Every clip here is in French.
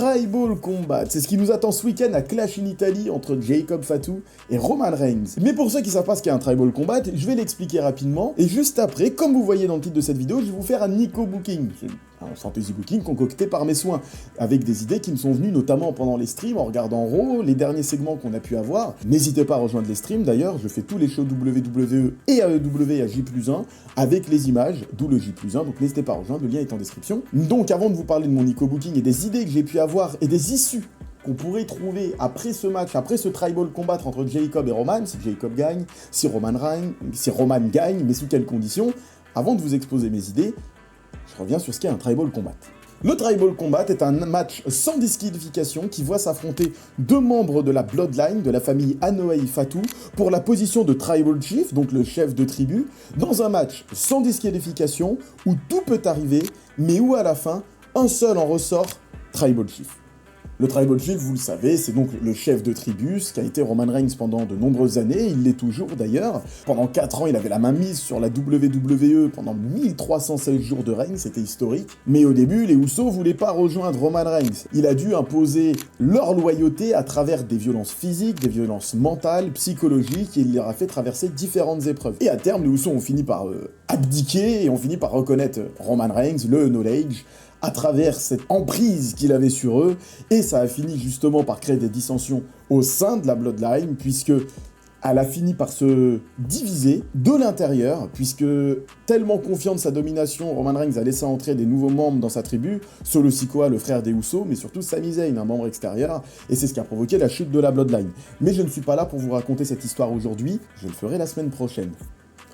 Tribal Combat, c'est ce qui nous attend ce week-end à Clash in Italy entre Jacob Fatu et Roman Reigns. Mais pour ceux qui savent pas ce qu'est un Tribal Combat, je vais l'expliquer rapidement, et juste après, comme vous voyez dans le titre de cette vidéo, je vais vous faire un Nico Booking. Un fantasy booking concocté par mes soins, avec des idées qui me sont venues notamment pendant les streams, en regardant Raw, les derniers segments qu'on a pu avoir. N'hésitez pas à rejoindre les streams d'ailleurs, je fais tous les shows WWE et AEW et à J+1 avec les images, d'où le J+1, donc n'hésitez pas à rejoindre, le lien est en description. Donc avant de vous parler de mon Nico Booking et des idées que j'ai pu avoir et des issues qu'on pourrait trouver après ce match, après ce Tribal Combat entre Jacob et Roman, si Jacob gagne, si Roman gagne, mais sous quelles conditions, avant de vous exposer mes idées, je reviens sur ce qu'est un Tribal Combat. Le Tribal Combat est un match sans disqualification qui voit s'affronter deux membres de la Bloodline, de la famille Anoa'i Fatu, pour la position de Tribal Chief, donc le chef de tribu, dans un match sans disqualification où tout peut arriver, mais où à la fin, un seul en ressort, Tribal Chief. Le Tribal Chief, vous le savez, c'est donc le chef de tribu, ce qui a été Roman Reigns pendant de nombreuses années, il l'est toujours d'ailleurs. Pendant 4 ans, il avait la main mise sur la WWE pendant 1316 jours de règne, c'était historique. Mais au début, les Usos voulaient pas rejoindre Roman Reigns. Il a dû imposer leur loyauté à travers des violences physiques, des violences mentales, psychologiques, et il leur a fait traverser différentes épreuves. Et à terme, les Usos ont fini par abdiquer et ont fini par reconnaître Roman Reigns, le Knowledge, à travers cette emprise qu'il avait sur eux, et ça a fini justement par créer des dissensions au sein de la Bloodline, puisque elle a fini par se diviser de l'intérieur, puisque tellement confiant de sa domination, Roman Reigns a laissé entrer des nouveaux membres dans sa tribu, Solo Sikoa, le frère des Usos, mais surtout Sami Zayn, un membre extérieur, et c'est ce qui a provoqué la chute de la Bloodline. Mais je ne suis pas là pour vous raconter cette histoire aujourd'hui, je le ferai la semaine prochaine.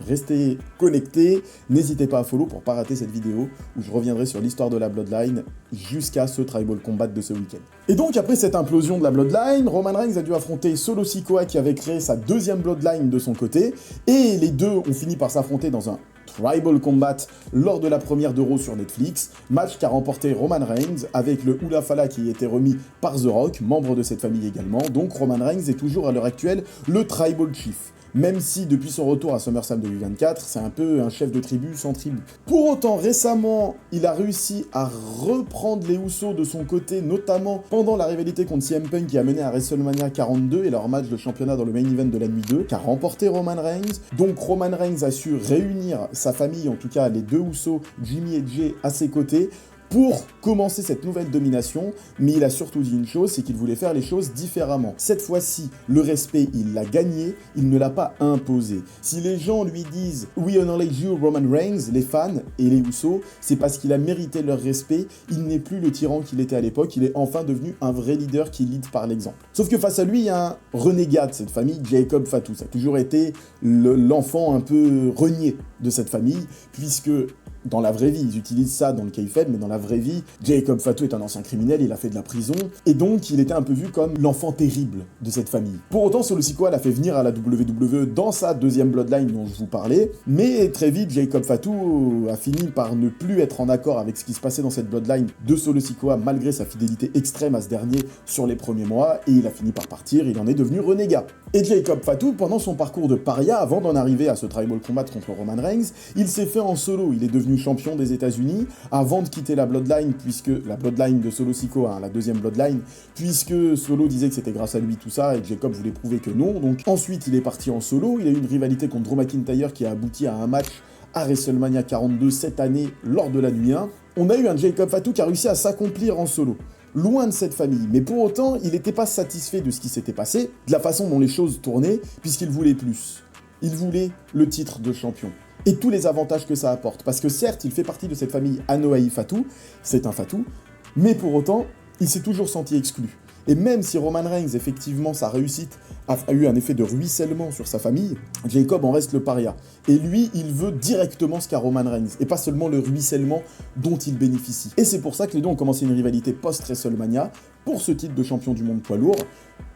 Restez connectés, n'hésitez pas à follow pour pas rater cette vidéo où je reviendrai sur l'histoire de la Bloodline jusqu'à ce Tribal Combat de ce week-end. Et donc après cette implosion de la Bloodline, Roman Reigns a dû affronter Solo Sikoa qui avait créé sa deuxième Bloodline de son côté, et les deux ont fini par s'affronter dans un Tribal Combat lors de la première de Raw sur Netflix, match qu'a remporté Roman Reigns avec le Hula Fala qui était remis par The Rock, membre de cette famille également, donc Roman Reigns est toujours à l'heure actuelle le Tribal Chief. Même si, depuis son retour à SummerSlam 2024, c'est un peu un chef de tribu sans tribu. Pour autant, récemment, il a réussi à reprendre les Usos de son côté, notamment pendant la rivalité contre CM Punk qui a mené à WrestleMania 42 et leur match de championnat dans le main event de la nuit 2, qu'a remporté Roman Reigns. Donc Roman Reigns a su réunir sa famille, en tout cas les deux Usos, Jimmy et Jay, à ses côtés, pour commencer cette nouvelle domination, mais il a surtout dit une chose, c'est qu'il voulait faire les choses différemment. Cette fois-ci, le respect, il l'a gagné, il ne l'a pas imposé. Si les gens lui disent « We acknowledge you, Roman Reigns », les fans et les Usos, c'est parce qu'il a mérité leur respect, il n'est plus le tyran qu'il était à l'époque, il est enfin devenu un vrai leader qui lead par l'exemple. Sauf que face à lui, il y a un renégat de cette famille, Jacob Fatu. Ça a toujours été l'enfant un peu renié de cette famille, puisque dans la vraie vie, ils utilisent ça dans le kayfabe, mais dans la vraie vie, Jacob Fatu est un ancien criminel, il a fait de la prison, et donc il était un peu vu comme l'enfant terrible de cette famille. Pour autant, Solo Sikoa l'a fait venir à la WWE dans sa deuxième Bloodline dont je vous parlais, mais très vite, Jacob Fatu a fini par ne plus être en accord avec ce qui se passait dans cette Bloodline de Solo Sikoa, malgré sa fidélité extrême à ce dernier sur les premiers mois, et il a fini par partir, il en est devenu renégat. Et Jacob Fatu, pendant son parcours de paria, avant d'en arriver à ce Tribal Combat contre Roman Reigns, il s'est fait en solo, il est devenu champion des États-Unis avant de quitter la Bloodline, puisque la Bloodline de Solo Sikoa, la deuxième Bloodline, puisque Solo disait que c'était grâce à lui tout ça et Jacob voulait prouver que non. Donc ensuite il est parti en solo, il a eu une rivalité contre Drew McIntyre qui a abouti à un match à WrestleMania 42 cette année lors de la nuit 1. On a eu un Jacob Fatu qui a réussi à s'accomplir en solo, loin de cette famille, mais pour autant il n'était pas satisfait de ce qui s'était passé, de la façon dont les choses tournaient, puisqu'il voulait plus. Il voulait le titre de champion. Et tous les avantages que ça apporte. Parce que certes, il fait partie de cette famille Anoa'i Fatu, c'est un Fatu, mais pour autant, il s'est toujours senti exclu. Et même si Roman Reigns, effectivement, sa réussite a eu un effet de ruissellement sur sa famille, Jacob en reste le paria. Et lui, il veut directement ce qu'a Roman Reigns, et pas seulement le ruissellement dont il bénéficie. Et c'est pour ça que les deux ont commencé une rivalité post-WrestleMania pour ce titre de champion du monde poids lourd.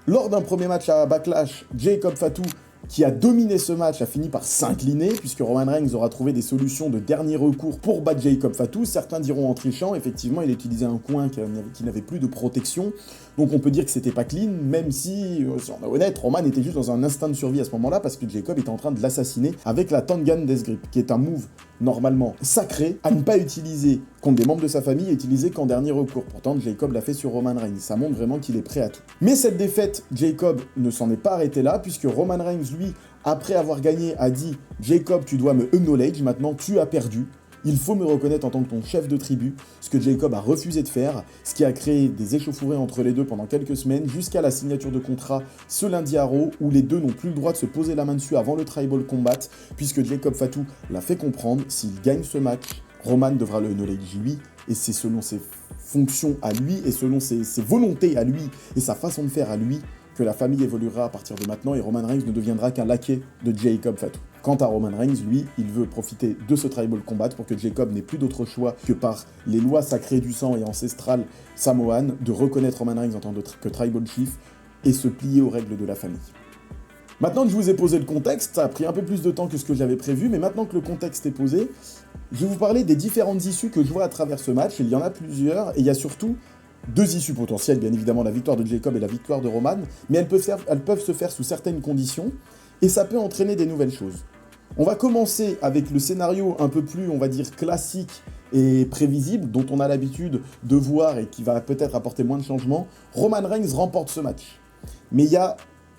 Lors d'un premier match à Backlash, Jacob Fatu, qui a dominé ce match, a fini par s'incliner, puisque Roman Reigns aura trouvé des solutions de dernier recours pour battre Jacob Fatu. Certains diront en trichant, effectivement, il utilisait un coin qui n'avait plus de protection, donc on peut dire que c'était pas clean, même si, si on est honnête, Roman était juste dans un instinct de survie à ce moment-là, parce que Jacob était en train de l'assassiner avec la Tangan Death Grip, qui est un move normalement sacré, à ne pas utiliser contre des membres de sa famille et utiliser qu'en dernier recours. Pourtant, Jacob l'a fait sur Roman Reigns. Ça montre vraiment qu'il est prêt à tout. Mais cette défaite, Jacob ne s'en est pas arrêté là, puisque Roman Reigns, lui, après avoir gagné, a dit « Jacob, tu dois me acknowledge, maintenant tu as perdu. Il faut me reconnaître en tant que ton chef de tribu », ce que Jacob a refusé de faire, ce qui a créé des échauffourées entre les deux pendant quelques semaines, jusqu'à la signature de contrat ce lundi à Raw, où les deux n'ont plus le droit de se poser la main dessus avant le Tribal Combat, puisque Jacob Fatu l'a fait comprendre, s'il gagne ce match, Roman devra le acknowledge lui, et c'est selon ses fonctions à lui, et selon ses volontés à lui, et sa façon de faire à lui, que la famille évoluera à partir de maintenant, et Roman Reigns ne deviendra qu'un laquais de Jacob Fatu. Quant à Roman Reigns, lui, il veut profiter de ce Tribal Combat pour que Jacob n'ait plus d'autre choix que par les lois sacrées du sang et ancestrales samoanes de reconnaître Roman Reigns en tant que Tribal Chief et se plier aux règles de la famille. Maintenant que je vous ai posé le contexte, ça a pris un peu plus de temps que ce que j'avais prévu, mais maintenant que le contexte est posé, je vais vous parler des différentes issues que je vois à travers ce match. Il y en a plusieurs, et il y a surtout deux issues potentielles, bien évidemment la victoire de Jacob et la victoire de Roman, mais elles peuvent se faire sous certaines conditions, et ça peut entraîner des nouvelles choses. On va commencer avec le scénario un peu plus, on va dire, classique et prévisible, dont on a l'habitude de voir et qui va peut-être apporter moins de changements. Roman Reigns remporte ce match. Mais il y a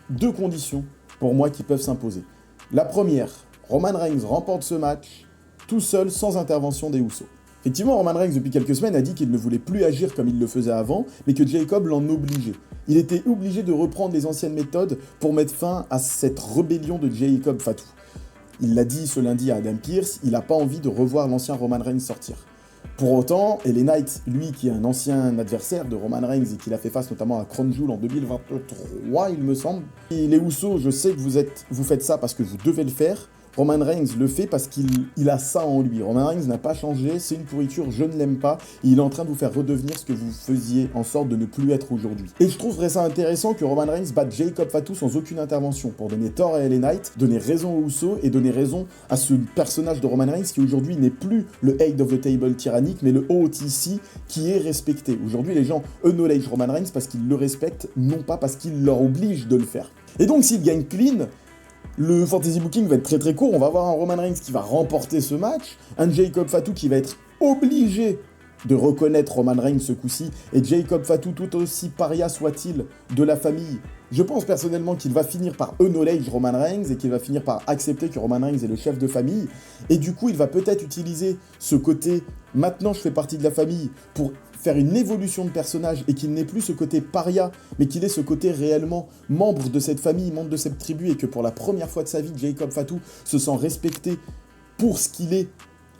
deux conditions, pour moi, qui peuvent s'imposer. La première, Roman Reigns remporte ce match tout seul, sans intervention des Usos. Effectivement, Roman Reigns, depuis quelques semaines, a dit qu'il ne voulait plus agir comme il le faisait avant, mais que Jacob l'en obligeait. Il était obligé de reprendre les anciennes méthodes pour mettre fin à cette rébellion de Jacob Fatu. Il l'a dit ce lundi à Adam Pearce, il n'a pas envie de revoir l'ancien Roman Reigns sortir. Pour autant, LA Knight, lui qui est un ancien adversaire de Roman Reigns et qui a fait face notamment à Crown Jewel en 2023, il me semble. Et les Usos, je sais que vous faites ça parce que vous devez le faire. Roman Reigns le fait parce qu'il a ça en lui. Roman Reigns n'a pas changé, c'est une pourriture, je ne l'aime pas. Et il est en train de vous faire redevenir ce que vous faisiez en sorte de ne plus être aujourd'hui. Et je trouverais ça intéressant que Roman Reigns batte Jacob Fatu sans aucune intervention, pour donner tort à LA Knight, donner raison aux Usos et donner raison à ce personnage de Roman Reigns qui aujourd'hui n'est plus le Head of the Table tyrannique, mais le OTC qui est respecté. Aujourd'hui, les gens acknowledge Roman Reigns parce qu'ils le respectent, non pas parce qu'il leur oblige de le faire. Et donc s'il gagne clean, le fantasy booking va être très très court, on va avoir un Roman Reigns qui va remporter ce match, un Jacob Fatu qui va être obligé de reconnaître Roman Reigns ce coup-ci, et Jacob Fatu, tout aussi paria soit-il de la famille, je pense personnellement qu'il va finir par acknowledge Roman Reigns et qu'il va finir par accepter que Roman Reigns est le chef de famille, et du coup il va peut-être utiliser ce côté « maintenant je fais partie de la famille » pour faire une évolution de personnage et qu'il n'ait plus ce côté paria, mais qu'il ait ce côté réellement membre de cette famille, membre de cette tribu, et que pour la première fois de sa vie, Jacob Fatu se sent respecté pour ce qu'il est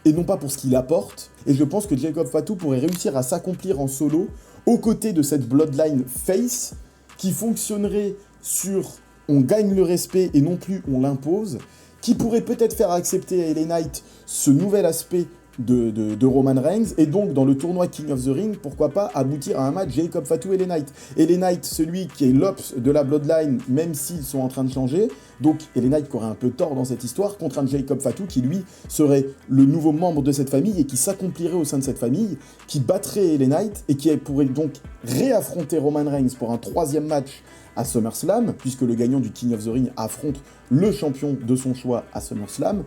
et non pas pour ce qu'il apporte. Et je pense que Jacob Fatu pourrait réussir à s'accomplir en solo aux côtés de cette bloodline face qui fonctionnerait sur on gagne le respect et non plus on l'impose, qui pourrait peut-être faire accepter à LA Knight ce nouvel aspect de Roman Reigns, et donc dans le tournoi King of the Ring, pourquoi pas aboutir à un match Jacob Fatu et LA Knight. LA Knight, celui qui est l'ops de la Bloodline, même s'ils sont en train de changer, donc LA Knight qui aurait un peu tort dans cette histoire, contre un Jacob Fatu qui lui serait le nouveau membre de cette famille et qui s'accomplirait au sein de cette famille, qui battrait LA Knight et qui pourrait donc réaffronter Roman Reigns pour un troisième match à SummerSlam, puisque le gagnant du King of the Ring affronte le champion de son choix à SummerSlam.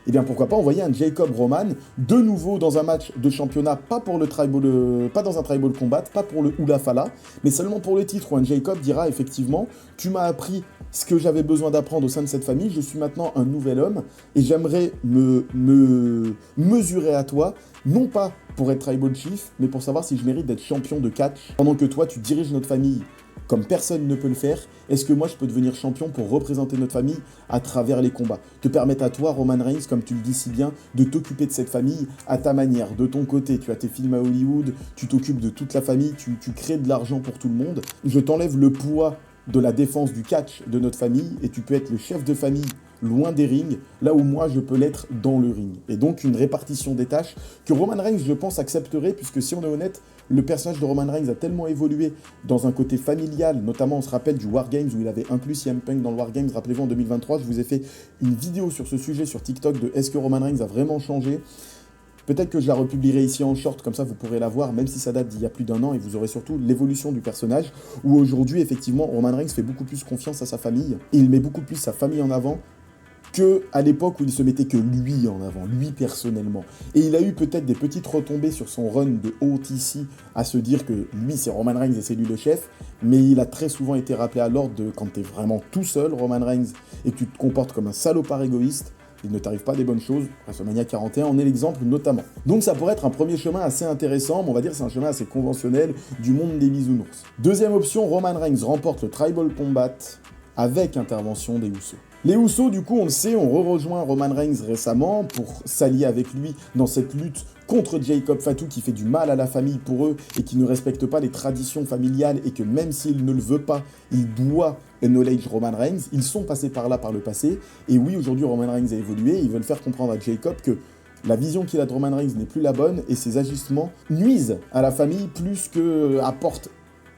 Eh bien pourquoi pas envoyer un Jacob Roman de nouveau dans un match de championnat, pas dans un Tribal Combat, pas pour le Hula Fala, mais seulement pour le titre, où un Jacob dira effectivement « Tu m'as appris ce que j'avais besoin d'apprendre au sein de cette famille, je suis maintenant un nouvel homme, et j'aimerais me mesurer à toi, non pas pour être Tribal Chief, mais pour savoir si je mérite d'être champion de catch, pendant que toi tu diriges notre famille comme personne ne peut le faire. Est-ce que moi je peux devenir champion pour représenter notre famille à travers les combats, te permettre à toi, Roman Reigns, comme tu le dis si bien, de t'occuper de cette famille à ta manière, de ton côté. Tu as tes films à Hollywood, tu t'occupes de toute la famille, tu crées de l'argent pour tout le monde. Je t'enlève le poids de la défense du catch de notre famille et tu peux être le chef de famille loin des rings, là où moi je peux l'être dans le ring. Et donc une répartition des tâches que Roman Reigns, je pense, accepterait, puisque si on est honnête, le personnage de Roman Reigns a tellement évolué dans un côté familial, notamment on se rappelle du War Games où il avait inclus CM Punk dans le War Games, rappelez-vous en 2023, je vous ai fait une vidéo sur ce sujet sur TikTok de est-ce que Roman Reigns a vraiment changé. Peut-être que je la republierai ici en short, comme ça vous pourrez la voir, même si ça date d'il y a plus d'un an, et vous aurez surtout l'évolution du personnage, où aujourd'hui, effectivement, Roman Reigns fait beaucoup plus confiance à sa famille, et il met beaucoup plus sa famille en avant que à l'époque où il se mettait que lui en avant, lui personnellement. Et il a eu peut-être des petites retombées sur son run de OTC à se dire que lui c'est Roman Reigns et c'est lui le chef, mais il a très souvent été rappelé à l'ordre de quand t'es vraiment tout seul, Roman Reigns, et que tu te comportes comme un salopard égoïste, il ne t'arrive pas des bonnes choses. WrestleMania 41 en est l'exemple notamment. Donc ça pourrait être un premier chemin assez intéressant, mais on va dire que c'est un chemin assez conventionnel du monde des bisounours. Deuxième option, Roman Reigns remporte le Tribal Combat avec intervention des Usos. Les Usos, du coup, on le sait, ont rejoint Roman Reigns récemment pour s'allier avec lui dans cette lutte contre Jacob Fatu qui fait du mal à la famille pour eux et qui ne respecte pas les traditions familiales et que même s'il ne le veut pas, il doit acknowledge Roman Reigns. Ils sont passés par là par le passé et oui, aujourd'hui Roman Reigns a évolué. Ils veulent faire comprendre à Jacob que la vision qu'il a de Roman Reigns n'est plus la bonne et ses agissements nuisent à la famille plus que apportent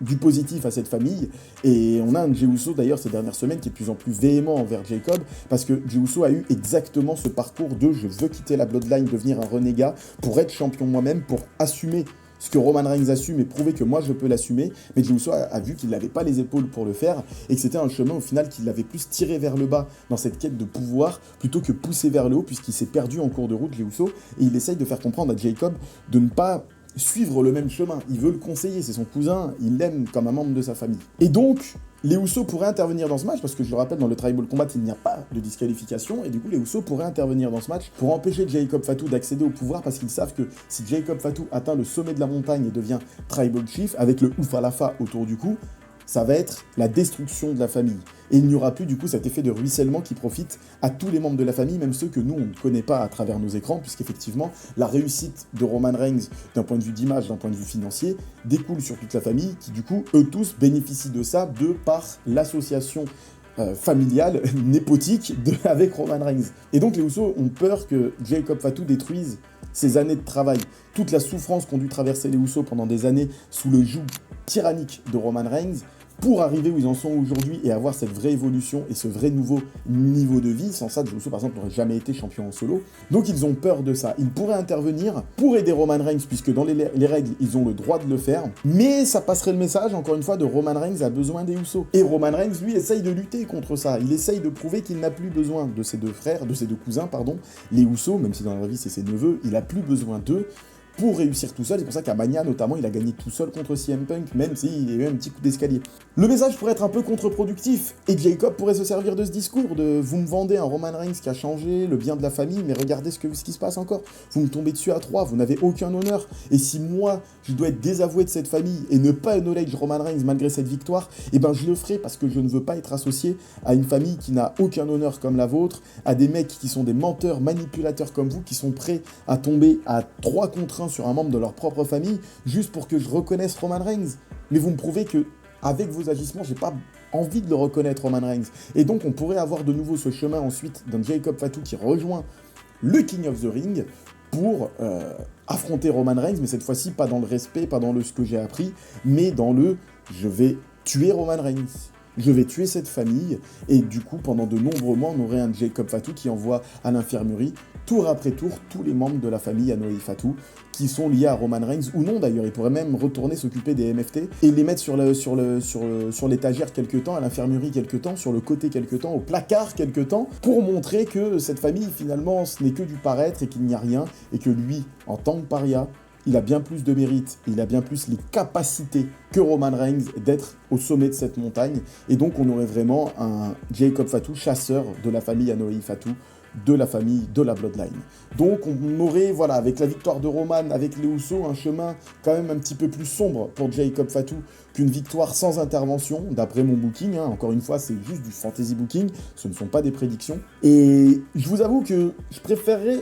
du positif à cette famille, et on a un Jey Uso d'ailleurs ces dernières semaines qui est de plus en plus véhément envers Jacob, parce que Jey Uso a eu exactement ce parcours de je veux quitter la Bloodline, devenir un renégat, pour être champion moi-même, pour assumer ce que Roman Reigns assume et prouver que moi je peux l'assumer, mais Jey Uso a vu qu'il n'avait pas les épaules pour le faire, et que c'était un chemin au final qui l'avait plus tiré vers le bas dans cette quête de pouvoir, plutôt que poussé vers le haut, puisqu'il s'est perdu en cours de route, Jey Uso, et il essaye de faire comprendre à Jacob de ne pas suivre le même chemin, il veut le conseiller, c'est son cousin, il l'aime comme un membre de sa famille. Et donc, les Usos pourraient intervenir dans ce match, parce que je le rappelle, dans le Tribal Combat, il n'y a pas de disqualification, et du coup, les Usos pourraient intervenir dans ce match pour empêcher Jacob Fatu d'accéder au pouvoir, parce qu'ils savent que si Jacob Fatu atteint le sommet de la montagne et devient Tribal Chief, avec le Oufalafa autour du cou, ça va être la destruction de la famille. Et il n'y aura plus du coup cet effet de ruissellement qui profite à tous les membres de la famille, même ceux que nous on ne connaît pas à travers nos écrans, puisqu'effectivement la réussite de Roman Reigns d'un point de vue d'image, d'un point de vue financier, découle sur toute la famille, qui du coup, eux tous bénéficient de ça de par l'association familiale, népotique, avec Roman Reigns. Et donc les Usos ont peur que Jacob Fatu détruise ces années de travail, toute la souffrance qu'ont dû traverser les Usos pendant des années sous le joug tyrannique de Roman Reigns, pour arriver où ils en sont aujourd'hui et avoir cette vraie évolution et ce vrai nouveau niveau de vie. Sans ça, Jey Uso par exemple n'aurait jamais été champion en solo. Donc ils ont peur de ça. Ils pourraient intervenir pour aider Roman Reigns, puisque dans les règles, ils ont le droit de le faire. Mais ça passerait le message, encore une fois, de Roman Reigns a besoin des Usos. Et Roman Reigns, lui, essaye de lutter contre ça. Il essaye de prouver qu'il n'a plus besoin de ses deux frères, de ses deux cousins, pardon, les Usos, même si dans la vraie vie c'est ses neveux, il a plus besoin d'eux pour réussir tout seul. C'est pour ça qu'à Mania, notamment, il a gagné tout seul contre CM Punk, même s'il y a eu un petit coup d'escalier. Le message pourrait être un peu contre-productif, et Jacob pourrait se servir de ce discours de « vous me vendez un Roman Reigns qui a changé le bien de la famille, mais regardez ce qui se passe encore. Vous me tombez dessus à 3, vous n'avez aucun honneur. Et si moi, je dois être désavoué de cette famille et ne pas acknowledge Roman Reigns malgré cette victoire, eh ben je le ferai parce que je ne veux pas être associé à une famille qui n'a aucun honneur comme la vôtre, à des mecs qui sont des menteurs, manipulateurs comme vous, qui sont prêts à tomber à 3 contre 1 sur un membre de leur propre famille, juste pour que je reconnaisse Roman Reigns. Mais vous me prouvez que, avec vos agissements, j'ai pas envie de le reconnaître, Roman Reigns. Et donc, on pourrait avoir de nouveau ce chemin ensuite d'un Jacob Fatu qui rejoint le King of the Ring pour affronter Roman Reigns, mais cette fois-ci, pas dans le respect, pas dans ce que j'ai appris, mais dans le « je vais tuer Roman Reigns ». Je vais tuer cette famille, et du coup, pendant de nombreux mois, on aurait un Jacob Fatu qui envoie à l'infirmerie, tour après tour, tous les membres de la famille Anoa'i Fatu, qui sont liés à Roman Reigns, ou non d'ailleurs, il pourrait même retourner s'occuper des MFT, et les mettre sur l'étagère quelque temps, à l'infirmerie quelque temps, sur le côté quelque temps, au placard quelque temps, pour montrer que cette famille, finalement, ce n'est que du paraître, et qu'il n'y a rien, et que lui, en tant que paria, il a bien plus de mérite, il a bien plus les capacités que Roman Reigns d'être au sommet de cette montagne. Et donc on aurait vraiment un Jacob Fatu, chasseur de la famille Anoa'i Fatu, de la famille de la Bloodline. Donc on aurait, voilà, avec la victoire de Roman, avec les Usos, un chemin quand même un petit peu plus sombre pour Jacob Fatu qu'une victoire sans intervention, d'après mon booking. Encore une fois, c'est juste du fantasy booking, ce ne sont pas des prédictions. Et je vous avoue que je préférerais,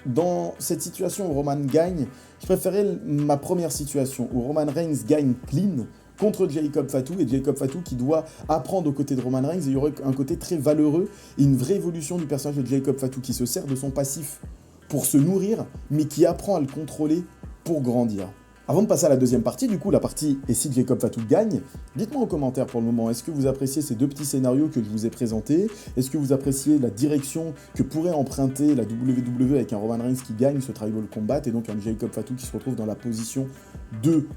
dans cette situation où Roman gagne, je préférais ma première situation, où Roman Reigns gagne clean contre Jacob Fatu, et Jacob Fatu qui doit apprendre aux côtés de Roman Reigns, et il y aurait un côté très valeureux, et une vraie évolution du personnage de Jacob Fatu, qui se sert de son passif pour se nourrir, mais qui apprend à le contrôler pour grandir. Avant de passer à la deuxième partie, du coup, la partie « Et si Jacob Fatu gagne ?», dites-moi en commentaire pour le moment, est-ce que vous appréciez ces deux petits scénarios que je vous ai présentés? Est-ce que vous appréciez la direction que pourrait emprunter la WWE avec un Roman Reigns qui gagne ce Tribal Combat, et donc un Jacob Fatu qui se retrouve dans la position de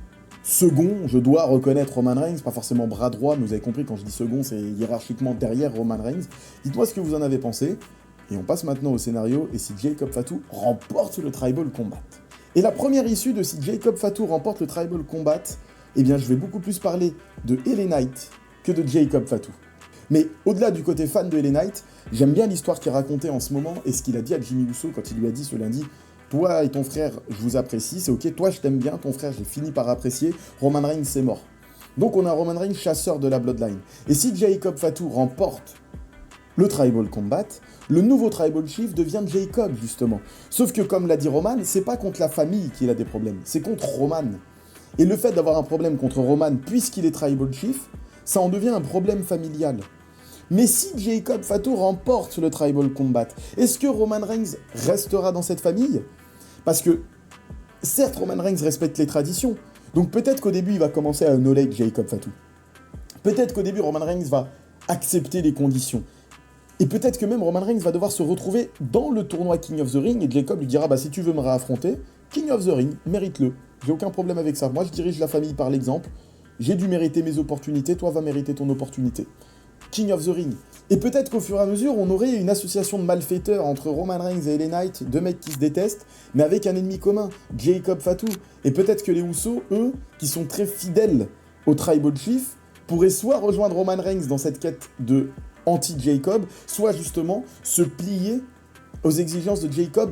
second, je dois reconnaître Roman Reigns, pas forcément bras droit, mais vous avez compris, quand je dis second, c'est hiérarchiquement derrière Roman Reigns. Dites-moi ce que vous en avez pensé. Et on passe maintenant au scénario, et si Jacob Fatu remporte le Tribal Combat. Et la première issue de si Jacob Fatu remporte le Tribal Combat, eh bien je vais beaucoup plus parler de LA Knight que de Jacob Fatu. Mais au-delà du côté fan de LA Knight, j'aime bien l'histoire qui est racontée en ce moment, et ce qu'il a dit à Jimmy Uso quand il lui a dit ce lundi, toi et ton frère, je vous apprécie, c'est ok, toi je t'aime bien, ton frère j'ai fini par apprécier, Roman Reigns c'est mort. Donc on a Roman Reigns chasseur de la Bloodline. Et si Jacob Fatu remporte le Tribal Combat, le nouveau Tribal Chief devient Jacob, justement. Sauf que, comme l'a dit Roman, c'est pas contre la famille qu'il a des problèmes, c'est contre Roman. Et le fait d'avoir un problème contre Roman, puisqu'il est Tribal Chief, ça en devient un problème familial. Mais si Jacob Fatu remporte le Tribal Combat, est-ce que Roman Reigns restera dans cette famille? Parce que, certes, Roman Reigns respecte les traditions, donc peut-être qu'au début, il va commencer à knowledge Jacob Fatu. Peut-être qu'au début, Roman Reigns va accepter les conditions. Et peut-être que même Roman Reigns va devoir se retrouver dans le tournoi King of the Ring et Jacob lui dira, bah si tu veux me réaffronter, King of the Ring, mérite-le. J'ai aucun problème avec ça. Moi, je dirige la famille par l'exemple. J'ai dû mériter mes opportunités, toi va mériter ton opportunité. King of the Ring. Et peut-être qu'au fur et à mesure, on aurait une association de malfaiteurs entre Roman Reigns et LA Knight, deux mecs qui se détestent, mais avec un ennemi commun, Jacob Fatu. Et peut-être que les Usos, eux, qui sont très fidèles au Tribal Chief, pourraient soit rejoindre Roman Reigns dans cette quête de anti-Jacob, soit justement se plier aux exigences de Jacob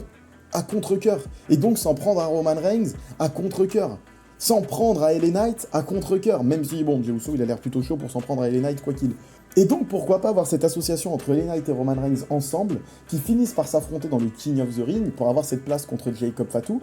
à contre-cœur. Et donc s'en prendre à Roman Reigns à contre-cœur. S'en prendre à LA Knight à contre-cœur. Même si, bon, Jey Uso, il a l'air plutôt chaud pour s'en prendre à LA Knight, quoi qu'il. Et donc, pourquoi pas avoir cette association entre LA Knight et Roman Reigns ensemble, qui finissent par s'affronter dans le King of the Ring pour avoir cette place contre Jacob Fatu,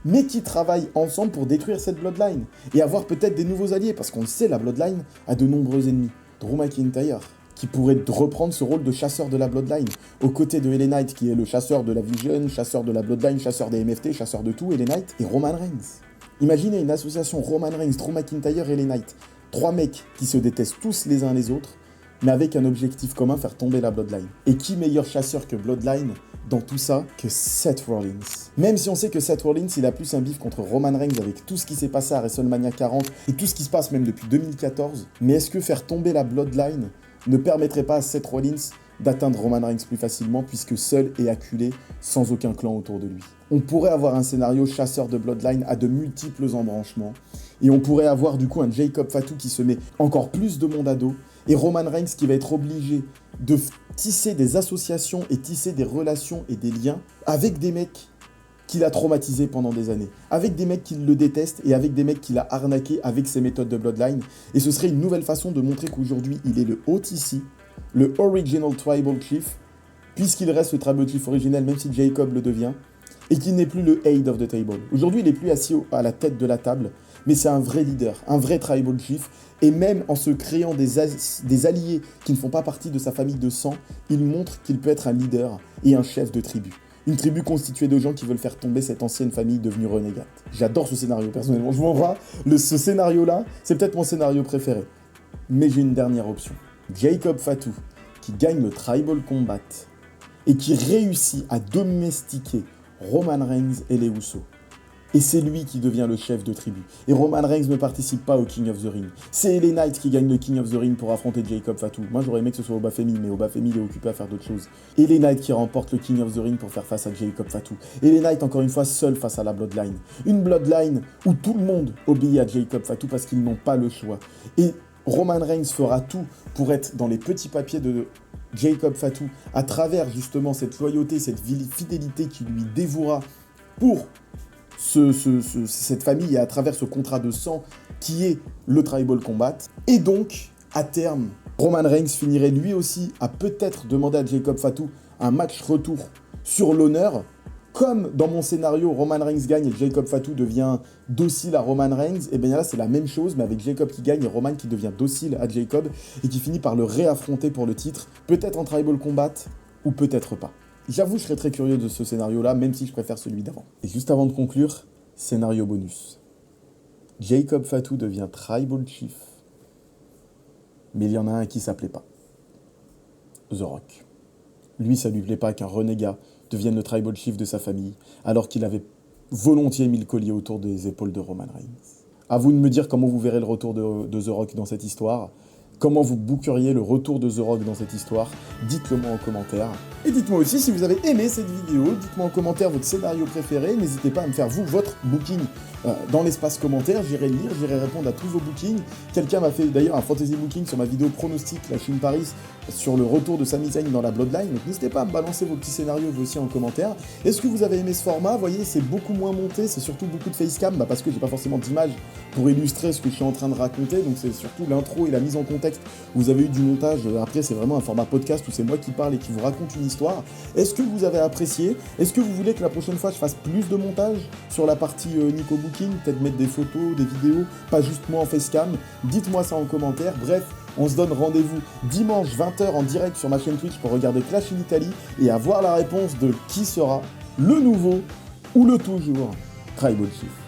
mais qui travaillent ensemble pour détruire cette Bloodline. Et avoir peut-être des nouveaux alliés, parce qu'on le sait, la Bloodline a de nombreux ennemis. Drew McIntyre, qui pourrait reprendre ce rôle de chasseur de la Bloodline, aux côtés de LA Knight, qui est le chasseur de la Vision, chasseur de la Bloodline, chasseur des MFT, chasseur de tout, LA Knight, et Roman Reigns. Imaginez une association Roman Reigns, Drew McIntyre et LA Knight. Trois mecs qui se détestent tous les uns les autres, mais avec un objectif commun, faire tomber la Bloodline. Et qui meilleur chasseur que Bloodline dans tout ça que Seth Rollins? Même si on sait que Seth Rollins, il a plus un bif contre Roman Reigns avec tout ce qui s'est passé à WrestleMania 40 et tout ce qui se passe même depuis 2014, mais est-ce que faire tomber la Bloodline ne permettrait pas à Seth Rollins d'atteindre Roman Reigns plus facilement puisque seul et acculé, sans aucun clan autour de lui? On pourrait avoir un scénario chasseur de Bloodline à de multiples embranchements et on pourrait avoir du coup un Jacob Fatu qui se met encore plus de monde à dos et Roman Reigns qui va être obligé de tisser des associations et tisser des relations et des liens avec des mecs qu'il a traumatisés pendant des années, avec des mecs qui le détestent et avec des mecs qu'il a arnaqués avec ses méthodes de Bloodline. Et ce serait une nouvelle façon de montrer qu'aujourd'hui, il est le OTC, le Original Tribal Chief, puisqu'il reste le Tribal Chief originel, même si Jacob le devient, et qu'il n'est plus le Head of the Table. Aujourd'hui, il n'est plus assis à la tête de la table, mais c'est un vrai leader, un vrai Tribal Chief, et même en se créant des alliés qui ne font pas partie de sa famille de sang, il montre qu'il peut être un leader et un chef de tribu. Une tribu constituée de gens qui veulent faire tomber cette ancienne famille devenue renégate. J'adore ce scénario, personnellement. Je vous envoie ce scénario-là, c'est peut-être mon scénario préféré. Mais j'ai une dernière option. Jacob Fatu, qui gagne le Tribal Combat et qui réussit à domestiquer Roman Reigns et les Usos. Et c'est lui qui devient le chef de tribu. Et Roman Reigns ne participe pas au King of the Ring. C'est LA Knight qui gagne le King of the Ring pour affronter Jacob Fatu. Moi, j'aurais aimé que ce soit Obafemi, mais Obafemi, il est occupé à faire d'autres choses. Et LA Knight qui remporte le King of the Ring pour faire face à Jacob Fatu. Et LA Knight, encore une fois, seul face à la Bloodline. Une Bloodline où tout le monde obéit à Jacob Fatu parce qu'ils n'ont pas le choix. Et Roman Reigns fera tout pour être dans les petits papiers de Jacob Fatu à travers justement cette loyauté, cette fidélité qui lui dévouera pour cette famille et à travers ce contrat de sang qui est le Tribal Combat. Et donc, à terme, Roman Reigns finirait lui aussi à peut-être demander à Jacob Fatu un match retour sur l'honneur. Comme dans mon scénario, Roman Reigns gagne et Jacob Fatu devient docile à Roman Reigns, et bien là c'est la même chose, mais avec Jacob qui gagne et Roman qui devient docile à Jacob et qui finit par le réaffronter pour le titre, peut-être en Tribal Combat ou peut-être pas. J'avoue, je serais très curieux de ce scénario-là, même si je préfère celui d'avant. Et juste avant de conclure, scénario bonus. Jacob Fatu devient Tribal Chief, mais il y en a un qui s'appelait pas. The Rock. Lui, ça lui plaît pas qu'un renégat devienne le Tribal Chief de sa famille, alors qu'il avait volontiers mis le collier autour des épaules de Roman Reigns. À vous de me dire comment vous verrez le retour de The Rock dans cette histoire. Comment vous bookeriez le retour de The Rock dans cette histoire. Dites-le moi en commentaire. Et dites-moi aussi si vous avez aimé cette vidéo. Dites-moi en commentaire votre scénario préféré. N'hésitez pas à me faire vous votre booking dans l'espace commentaire. J'irai le lire, j'irai répondre à tous vos bookings. Quelqu'un m'a fait d'ailleurs un fantasy booking sur ma vidéo pronostic la Chine Paris sur le retour de Sami Zayn dans la Bloodline. Donc n'hésitez pas à me balancer vos petits scénarios vous aussi en commentaire. Est-ce que vous avez aimé ce format? Vous voyez, c'est beaucoup moins monté, c'est surtout beaucoup de facecam, parce que j'ai pas forcément d'image pour illustrer ce que je suis en train de raconter. Donc c'est surtout l'intro et la mise en contexte. Vous avez eu du montage. Après, c'est vraiment un format podcast où c'est moi qui parle et qui vous raconte une histoire. Est-ce que vous avez apprécié? Est-ce que vous voulez que la prochaine fois je fasse plus de montage sur la partie Nico Booking? Peut-être mettre des photos, des vidéos, pas juste moi en facecam? Dites-moi ça en commentaire. Bref, on se donne rendez-vous dimanche 20h en direct sur ma chaîne Twitch pour regarder Clash in Italy et avoir la réponse de qui sera le nouveau ou le toujours Tribal Chief.